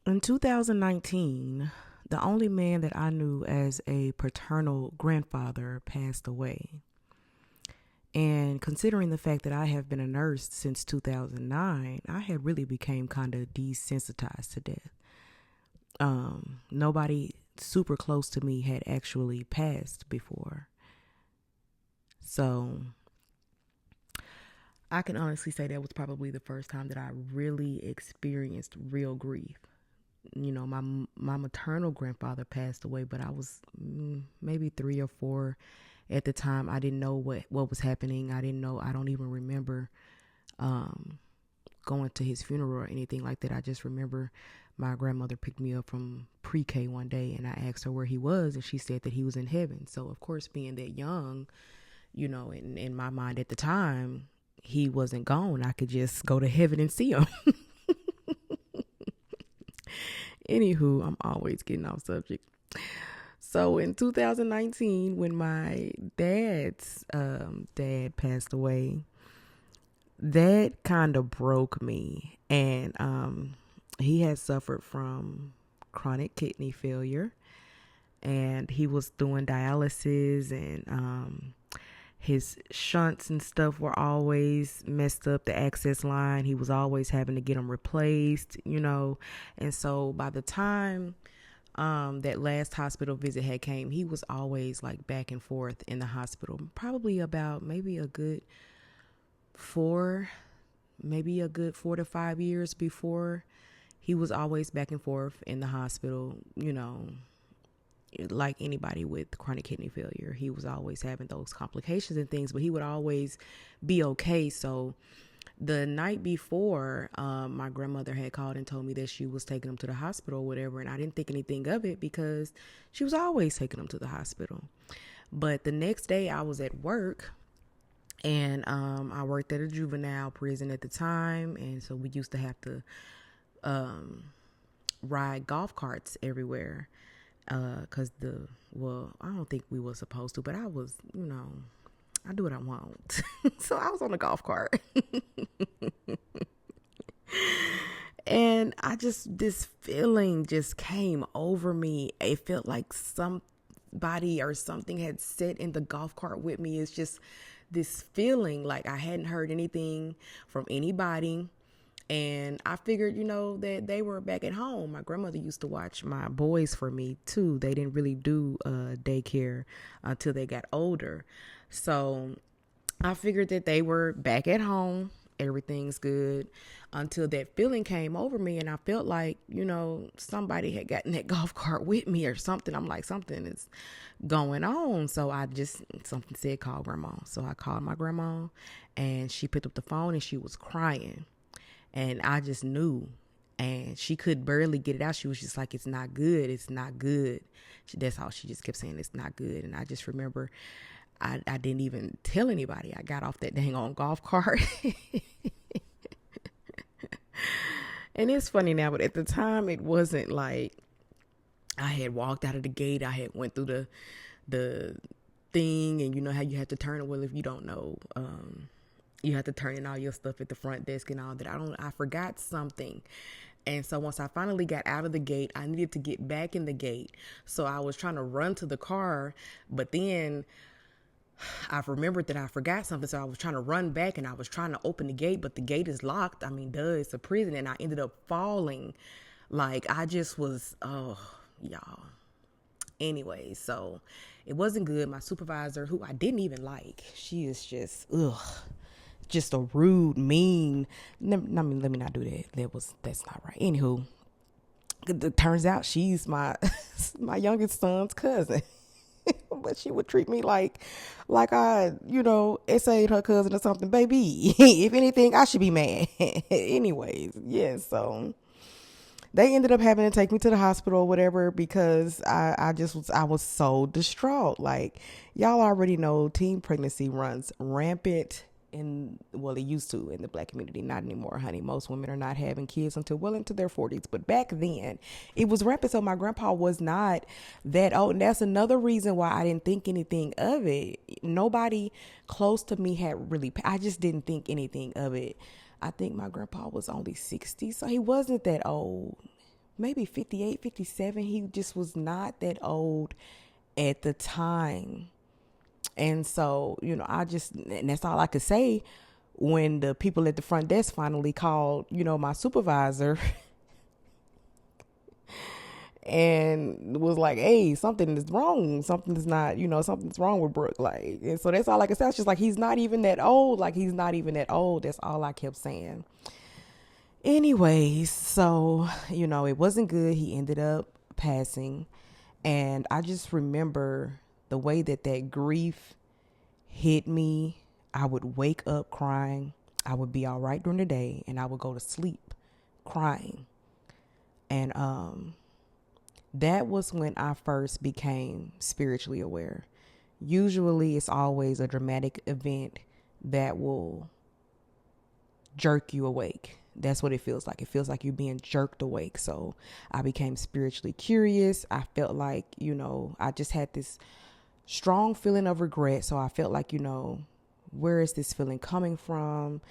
In 2019, the only man that I knew as a paternal grandfather passed away. And considering the fact that I have been a nurse since 2009, I had really became kind of desensitized to death. Nobody super close to me had actually passed before. So I can honestly say that was probably the first time that I really experienced real grief. My maternal grandfather passed away, but I was maybe 3 or 4 at the time. I didn't know what was happening. I didn't know. I don't even remember um, going to his funeral or anything like that. I just remember my grandmother picked me up from pre-K one day, and I asked her where he was, and she said that he was in heaven. So of course, being that young, in my mind at the time, he wasn't gone. I could just go to heaven and see him. Anywho, I'm always getting off subject. So in 2019, when my dad's dad passed away, that kind of broke me. And he had suffered from chronic kidney failure, and he was doing dialysis, and his shunts and stuff were always messed up, the access line. He was always having to get them replaced. And so by the time that last hospital visit had came, he was always like back and forth in the hospital, probably about maybe a good 4 to 5 years before. He was always back and forth in the hospital, like anybody with chronic kidney failure. He was always having those complications and things, but he would always be okay. So the night before, my grandmother had called and told me that she was taking him to the hospital or whatever, and I didn't think anything of it because she was always taking him to the hospital. But the next day I was at work, and I worked at a juvenile prison at the time, and so we used to have to ride golf carts everywhere. Cause I don't think we were supposed to, but I was, I do what I want. So I was on a golf cart. And this feeling just came over me. It felt like somebody or something had sat in the golf cart with me. It's just this feeling like I hadn't heard anything from anybody. And I figured, that they were back at home. My grandmother used to watch my boys for me too. They didn't really do daycare until they got older. So I figured that they were back at home. Everything's good, until that feeling came over me. And I felt like, somebody had gotten that golf cart with me or something. I'm like, something is going on. So something said, call grandma. So I called my grandma, and she picked up the phone, and she was crying. And I just knew, and she could barely get it out. She was just like, it's not good. It's not good. That's all she just kept saying. It's not good. And I just remember I didn't even tell anybody. I got off that dang on golf cart. And it's funny now, but at the time it wasn't like I had walked out of the gate. I had went through the thing, and you know how you have to turn it. Well, if you don't know, you have to turn in all your stuff at the front desk and all that. I forgot something. And so once I finally got out of the gate, I needed to get back in the gate. So I was trying to run to the car, but then I remembered that I forgot something. So I was trying to run back, and I was trying to open the gate, but the gate is locked. I mean, it's a prison. And I ended up falling. Like, I just was, y'all. Anyway, so it wasn't good. My supervisor, who I didn't even like, she is just a rude, mean. Let me not do that. That's not right. Anywho, it turns out she's my youngest son's cousin. But she would treat me like I, essayed her cousin or something. Baby, if anything, I should be mad. Anyways, yeah, so they ended up having to take me to the hospital or whatever, because I was so distraught. Like, y'all already know teen pregnancy runs rampant it used to in the Black community. Not anymore, honey. Most women are not having kids until well into their 40s. But back then, it was rampant. So my grandpa was not that old. And that's another reason why I didn't think anything of it. Nobody close to me I just didn't think anything of it. I think my grandpa was only 60, so he wasn't that old. maybe 58, 57. He just was not that old at the time. And so, and that's all I could say when the people at the front desk finally called, my supervisor and was like, hey, something is wrong. Something is not, something's wrong with Brooke. Like, and so that's all I could say. It's just like, he's not even that old. Like, he's not even that old. That's all I kept saying. Anyways, so, it wasn't good. He ended up passing. And I just remember the way that grief hit me. I would wake up crying. I would be all right during the day, and I would go to sleep crying. And that was when I first became spiritually aware. Usually it's always a dramatic event that will jerk you awake. That's what it feels like. It feels like you're being jerked awake. So I became spiritually curious. I felt like, I just had this strong feeling of regret. So I felt like, where is this feeling coming from?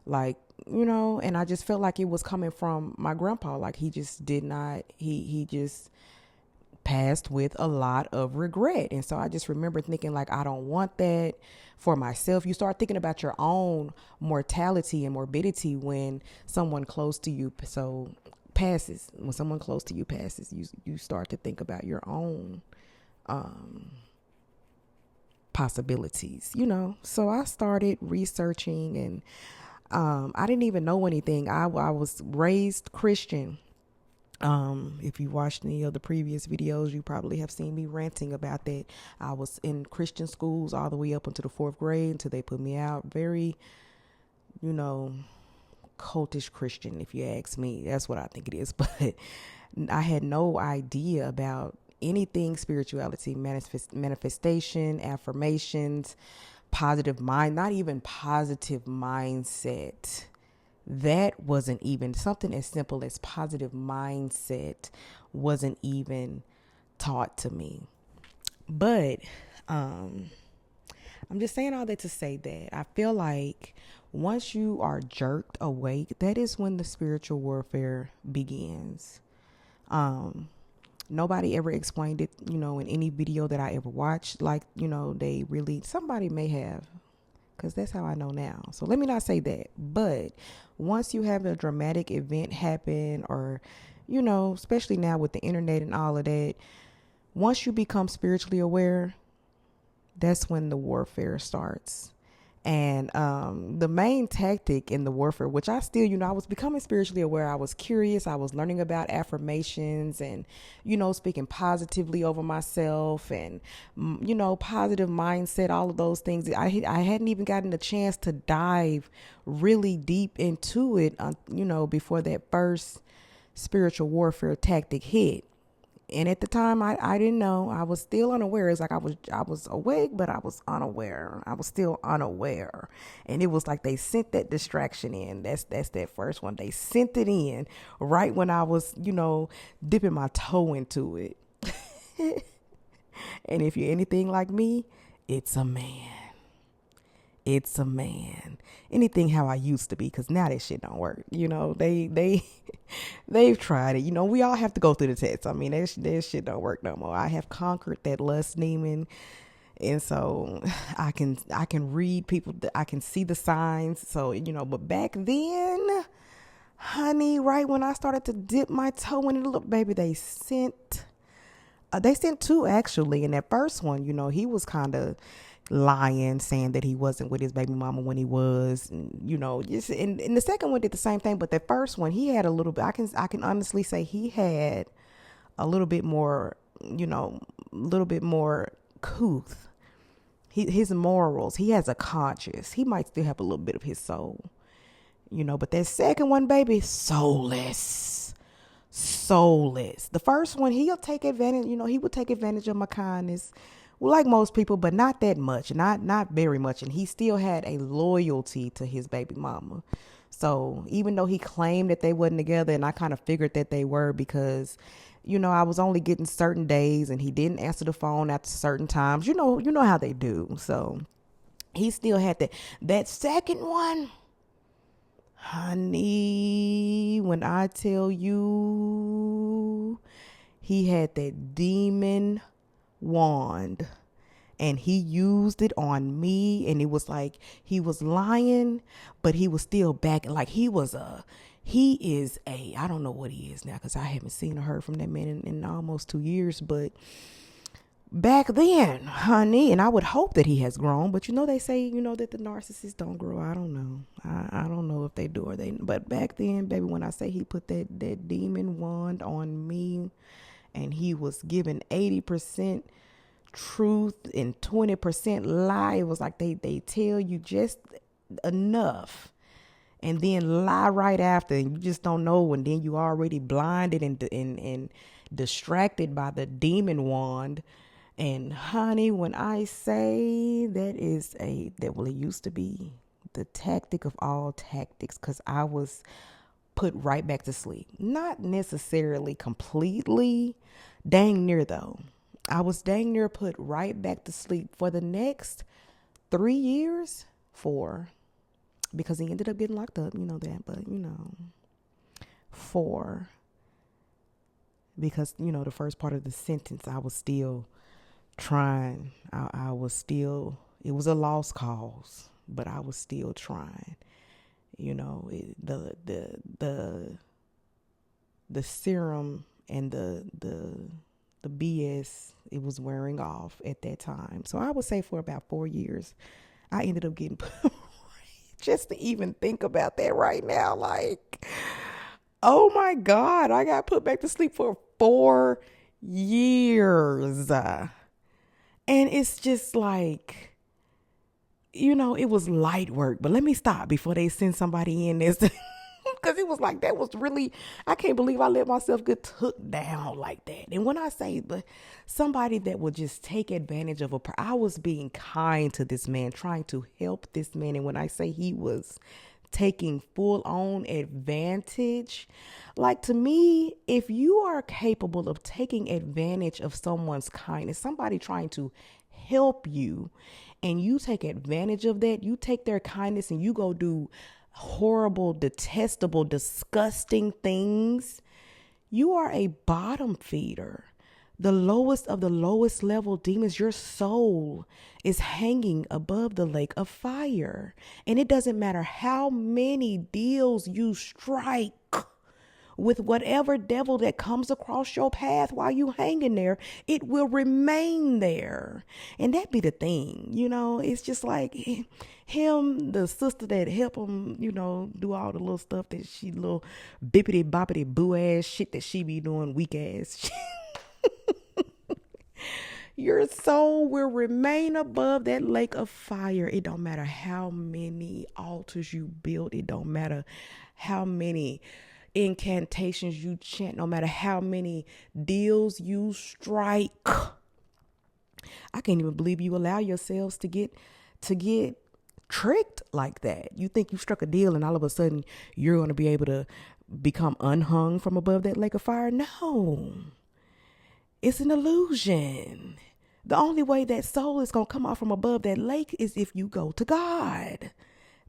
Like, and I just felt like it was coming from my grandpa. Like, he just did not, he just passed with a lot of regret. And so I just remember thinking, like, I don't want that for myself. You start thinking about your own mortality and morbidity when someone close to you passes. When someone close to you passes, you start to think about your own possibilities, So I started researching, and I didn't even know anything. I was raised Christian. If you watched any of the previous videos, you probably have seen me ranting about that. I was in Christian schools all the way up until the 4th grade until they put me out. Very, cultish Christian, if you ask me. That's what I think it is. But I had no idea about anything spirituality, manifestation, affirmations, positive mind, not even positive mindset. That wasn't even something as simple as positive mindset wasn't even taught to me. But I'm just saying all that to say that I feel like once you are jerked awake, that is when the spiritual warfare begins. Nobody ever explained it, in any video that I ever watched. Like, somebody may have, because that's how I know now. So let me not say that. But once you have a dramatic event happen, or, especially now with the internet and all of that, once you become spiritually aware, that's when the warfare starts. And the main tactic in the warfare, which I still, I was becoming spiritually aware. I was curious. I was learning about affirmations and, speaking positively over myself and, positive mindset, all of those things. I hadn't even gotten a chance to dive really deep into it, before that first spiritual warfare tactic hit. And at the time, I didn't know. I was still unaware. It's like I was awake, but I was unaware. I was still unaware. And it was like they sent that distraction in. That's that first one. They sent it in right when I was, dipping my toe into it. And if you're anything like me, it's a man. It's a man. Anything how I used to be, because now that shit don't work. They've tried it. We all have to go through the test. I mean, that shit don't work no more. I have conquered that lust demon, and so I can read people. I can see the signs. So but back then, honey, right when I started to dip my toe in it, look, baby, they sent two actually. And that first one, he was kind of lying, saying that he wasn't with his baby mama when he was, and, just and the second one did the same thing. But the first one, he had a little bit, I can honestly say he had a little bit more, couth. His morals, he has a conscience. He might still have a little bit of his soul, but that second one, baby, soulless. The first one, he'll take advantage, he would take advantage of my kindness. Well, like most people, but not that much, not very much. And he still had a loyalty to his baby mama. So even though he claimed that they wasn't together, and I kind of figured that they were, because, I was only getting certain days and he didn't answer the phone at certain times. You know how they do. So he still had that second one. Honey, when I tell you, he had that demon wand and he used it on me, and it was like he was lying, but he was still back. Like he is a, I don't know what he is now, because I haven't seen or heard from that man in almost 2 years, but back then, honey, and I would hope that he has grown, but they say, that the narcissists don't grow. I don't know. I don't know if they do or they, but back then, baby, when I say he put that demon wand on me, and he was given 80% truth and 20% lie. It was like they tell you just enough and then lie right after, and you just don't know, and then you already blinded and distracted by the demon wand. And honey, when I say it used to be the tactic of all tactics, because I was put right back to sleep. Not necessarily completely, dang near though. I was dang near put right back to sleep for the next 3 years, 4, because he ended up getting locked up, that, but 4, because, the first part of the sentence, I was still trying. I was still, it was a lost cause, but I was still trying. The serum and the BS, it was wearing off at that time. So I would say for about 4 years, I ended up getting just to even think about that right now, like, oh my God, I got put back to sleep for 4 years. And it's just like, it was light work. But let me stop before they send somebody in this. Because it was like, that was really, I can't believe I let myself get took down like that. And when I say somebody that would just take advantage of I was being kind to this man, trying to help this man. And when I say he was taking full on advantage, like, to me, if you are capable of taking advantage of someone's kindness, somebody trying to help you, and you take advantage of that, you take their kindness and you go do horrible, detestable, disgusting things, you are a bottom feeder. The lowest of the lowest level demons, your soul is hanging above the lake of fire. And it doesn't matter how many deals you strike with whatever devil that comes across your path while you hanging there, it will remain there. And that be the thing, it's just like him, the sister that help him, do all the little stuff that she, little bippity boppity boo ass shit that she be doing, weak ass shit. Your soul will remain above that lake of fire. It don't matter how many altars you build. It don't matter how many incantations you chant, no matter how many deals you strike. I can't even believe you allow yourselves to get tricked like that. You think you struck a deal and all of a sudden you're going to be able to become unhung from above that lake of fire? No, it's an illusion. The only way that soul is going to come out from above that lake is if you go to God.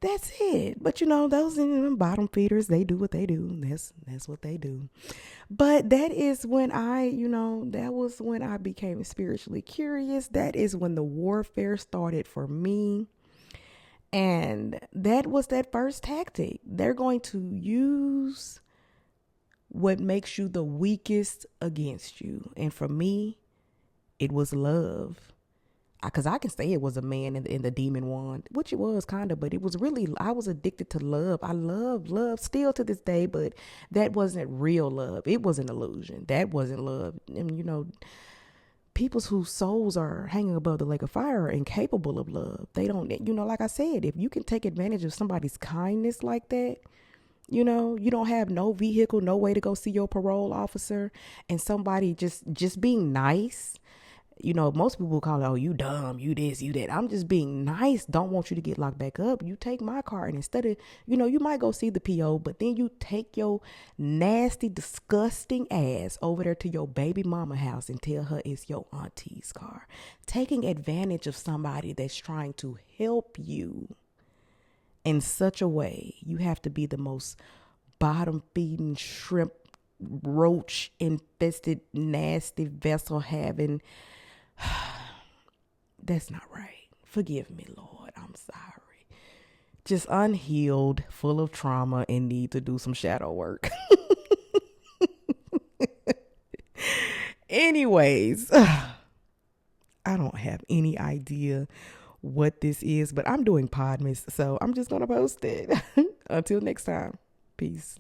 That's it. But those bottom feeders, they do what they do. That's what they do. But that is when that was when I became spiritually curious. That is when the warfare started for me. And that was that first tactic. They're going to use what makes you the weakest against you. And for me, it was love. Because I can say it was a man in the demon wand, which it was kind of, but it was really, I was addicted to love. I love still to this day, but that wasn't real love. It was an illusion. That wasn't love. And people whose souls are hanging above the lake of fire are incapable of love. They don't, like I said, if you can take advantage of somebody's kindness like that, you don't have no vehicle, no way to go see your parole officer, and somebody just being nice. Most people call it, oh, you dumb, you this, you that. I'm just being nice. Don't want you to get locked back up. You take my car, and instead of, you might go see the PO, but then you take your nasty, disgusting ass over there to your baby mama house and tell her it's your auntie's car. Taking advantage of somebody that's trying to help you in such a way, you have to be the most bottom feeding shrimp roach infested, nasty vessel having. That's not right. Forgive me, Lord. I'm sorry. Just unhealed, full of trauma, and need to do some shadow work. Anyways, I don't have any idea what this is, but I'm doing Podmas, so I'm just going to post it. Until next time. Peace.